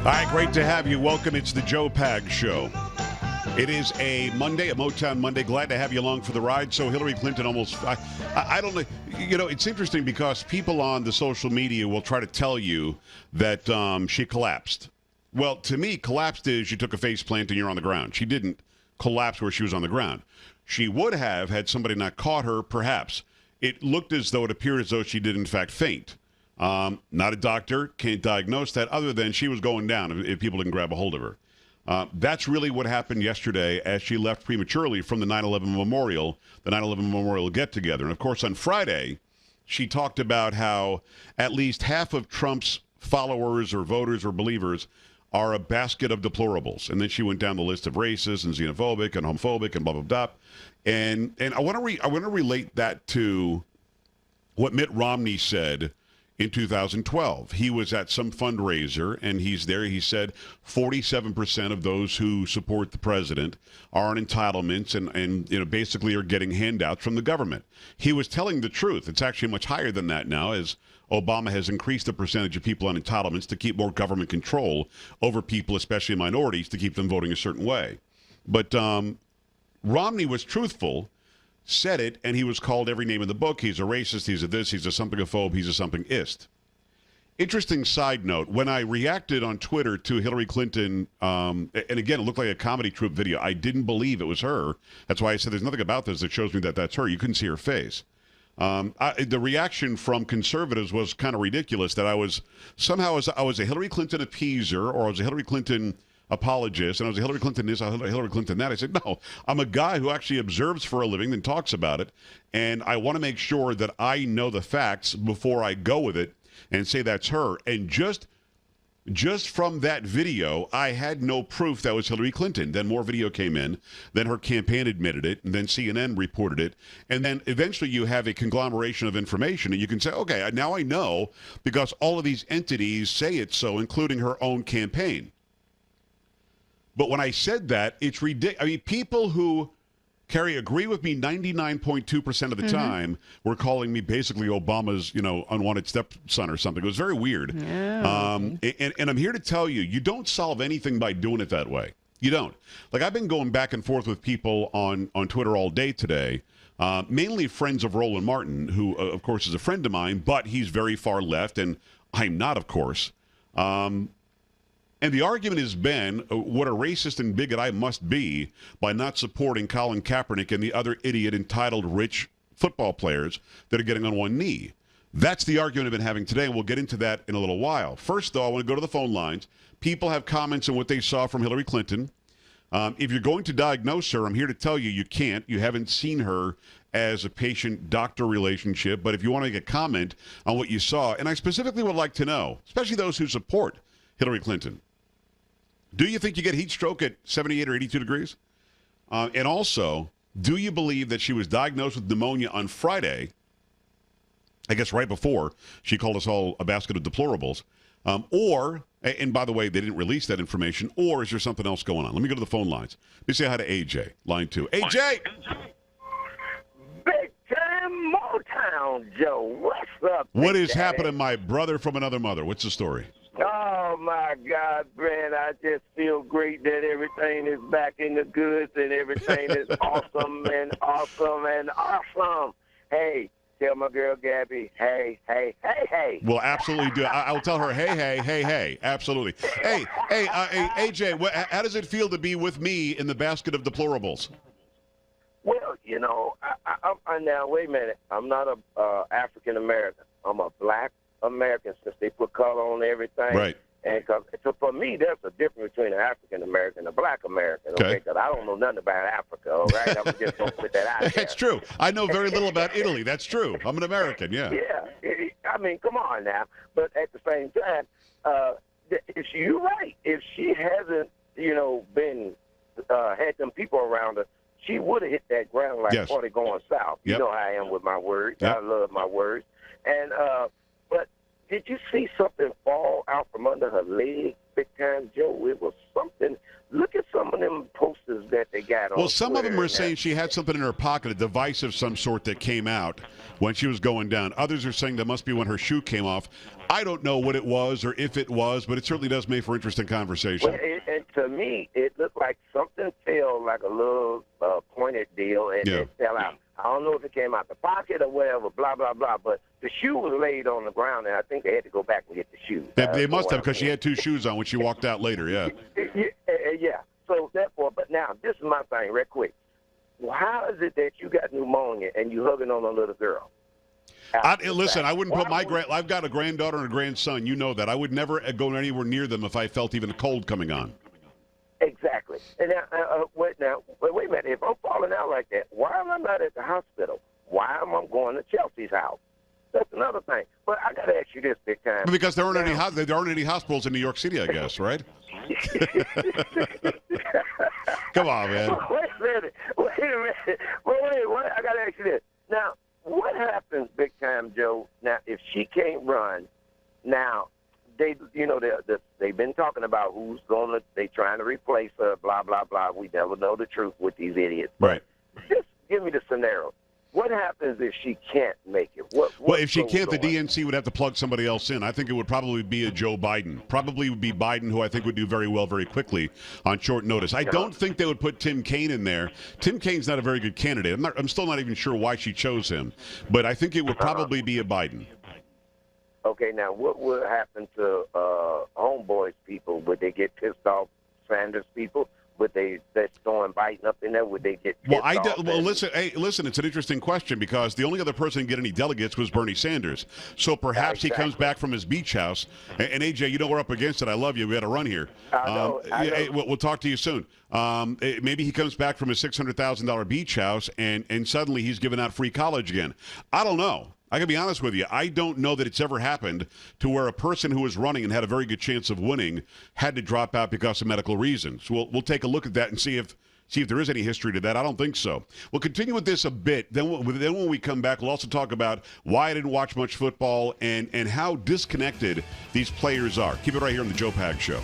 All right, great to have you. Welcome. It's the Joe Pag Show. It is a Monday, a Motown Monday. Glad to have you along for the ride. So Hillary Clinton I don't know. You know, it's interesting because people on the social media will try to tell you that she collapsed. Well, to me, collapsed is you took a face plant and you're on the ground. She didn't collapse where she was on the ground. She would have had somebody not caught her, perhaps. It looked as though it appeared as though she did, in fact, faint. Not a doctor, can't diagnose that, other than she was going down if people didn't grab a hold of her. That's really what happened yesterday as she left prematurely from the 9/11 memorial, the 9/11 memorial get-together. And, of course, on Friday, she talked about how at least half of Trump's followers or voters or believers are a basket of deplorables. And then she went down the list of racist and xenophobic and homophobic and blah, blah, blah. And I want to relate that to what Mitt Romney said in 2012. He was at some fundraiser, and he's there. He said 47% of those who support the president are on entitlements and you know, basically are getting handouts from the government. He was telling the truth. It's actually much higher than that now, as Obama has increased the percentage of people on entitlements to keep more government control over people, especially minorities, to keep them voting a certain way. But Romney was truthful, said it, and he was called every name in the book. He's a racist, he's a this, he's a something-ophobe, he's a something-ist. Interesting side note, when I reacted on Twitter to Hillary Clinton, and again, it looked like a comedy troupe video. I didn't believe it was her. That's why I said there's nothing about this that shows me that that's her. You couldn't see her face. The reaction from conservatives was kind of ridiculous, that I was a Hillary Clinton appeaser, or I was a Hillary Clinton apologist, and I was a Hillary Clinton this, a Hillary Clinton that. I said, no, I'm a guy who actually observes for a living and talks about it, and I want to make sure that I know the facts before I go with it and say that's her. And just from that video, I had no proof that was Hillary Clinton. Then more video came in, then her campaign admitted it, and then CNN reported it, and then eventually you have a conglomeration of information, and you can say, okay, now I know because all of these entities say it so, including her own campaign. But when I said that, it's ridiculous. I mean, people who, Carrie, agree with me 99.2% of the time were calling me basically Obama's, unwanted stepson or something. It was very weird. Yeah. And I'm here to tell you, you don't solve anything by doing it that way. You don't. Like, I've been going back and forth with people on Twitter all day today, mainly friends of Roland Martin, who, of course, is a friend of mine, but he's very far left, and I'm not, of course. And the argument has been what a racist and bigot I must be by not supporting Colin Kaepernick and the other idiot entitled rich football players that are getting on one knee. That's the argument I've been having today, and we'll get into that in a little while. First, though, I want to go to the phone lines. People have comments on what they saw from Hillary Clinton. If you're going to diagnose her, I'm here to tell you you can't. You haven't seen her as a patient-doctor relationship. But if you want to make a comment on what you saw, and I specifically would like to know, especially those who support Hillary Clinton, do you think you get heat stroke at 78 or 82 degrees? And also, do you believe that she was diagnosed with pneumonia on Friday, I guess right before she called us all a basket of deplorables, or, and by the way, they didn't release that information, or is there something else going on? Let me go to the phone lines. Let me say hi to AJ, line 2. AJ! Big time Motown, Joe. What's up? What is happening, my brother from another mother? What's the story? Oh, my God, Brent, I just feel great that everything is back in the goods and everything is awesome and awesome and awesome. Hey, tell my girl Gabby, hey, hey, hey, hey. Well, absolutely do. I'll tell her, hey, hey, hey, hey, absolutely. Hey, AJ, how does it feel to be with me in the basket of deplorables? Well, now, wait a minute. I'm not a African-American. I'm a black American, since they put color on everything. Right. And so for me, there's a difference between an African American and a black American. Okay. Because I don't know nothing about Africa. All right. I'm just gonna put that out there. That's true. I know very little about Italy. That's true. I'm an American. Yeah. Yeah. I mean, come on now. But at the same time, you're right. If she hasn't, been had them people around her, she would have hit that ground like party going south. Yep. You know how I am with my words. Yep. I love my words. And but did you see something fall out from under her leg? Big Time Joe, it was something. Look at some of them posters that they got on. Well, some of them Twitter are saying she had something in her pocket, a device of some sort that came out when she was going down. Others are saying that must be when her shoe came off. I don't know what it was or if it was, but it certainly does make for interesting conversation. Well, and to me, it looked like something fell, like a little pointed deal, and it fell out. I don't know if it came out the pocket or whatever, blah, blah, blah. But the shoe was laid on the ground, and I think they had to go back and get the shoe. They must have, because she had two shoes on when she walked out later, yeah. Yeah. So, therefore, but now, this is my thing, real quick. How is it that you got pneumonia and you hugging on a little girl? Listen, I wouldn't put I've got a granddaughter and a grandson. You know that. I would never go anywhere near them if I felt even a cold coming on. Exactly. And wait a minute. If I'm falling out like that, why am I not at the hospital? Why am I going to Chelsea's house? That's another thing. But I got to ask you this, Big Time. Because there aren't any hospitals in New York City, I guess, right? Come on, man. Wait a minute. Wait. I got to ask you this. Now, what happens, Big Time Joe, now if she can't run, now they've been talking about they trying to replace her, blah, blah, blah. We never know the truth with these idiots. Right. Just give me the scenario. What happens if she can't make it? Well, if she can't, the DNC would have to plug somebody else in. I think it would probably be a Joe Biden. Probably would be Biden, who I think would do very well very quickly on short notice. I don't think they would put Tim Kaine in there. Tim Kaine's not a very good candidate. I'm still not even sure why she chose him. But I think it would probably be a Biden. Okay, now what would happen to Homeboys people? Would they get pissed off, Sanders people? Would they throwing Biden up in there? Would they get pissed off? Listen, it's an interesting question because the only other person to get any delegates was Bernie Sanders. So perhaps he comes back from his beach house. And AJ, you know we're up against it. I love you. We got to run here. I know. We'll talk to you soon. Maybe he comes back from his $600,000 beach house and suddenly he's giving out free college again. I don't know. I can be honest with you. I don't know that it's ever happened to where a person who was running and had a very good chance of winning had to drop out because of medical reasons. We'll take a look at that and see if there is any history to that. I don't think so. We'll continue with this a bit. Then when we come back, we'll also talk about why I didn't watch much football and how disconnected these players are. Keep it right here on the Joe Pags Show.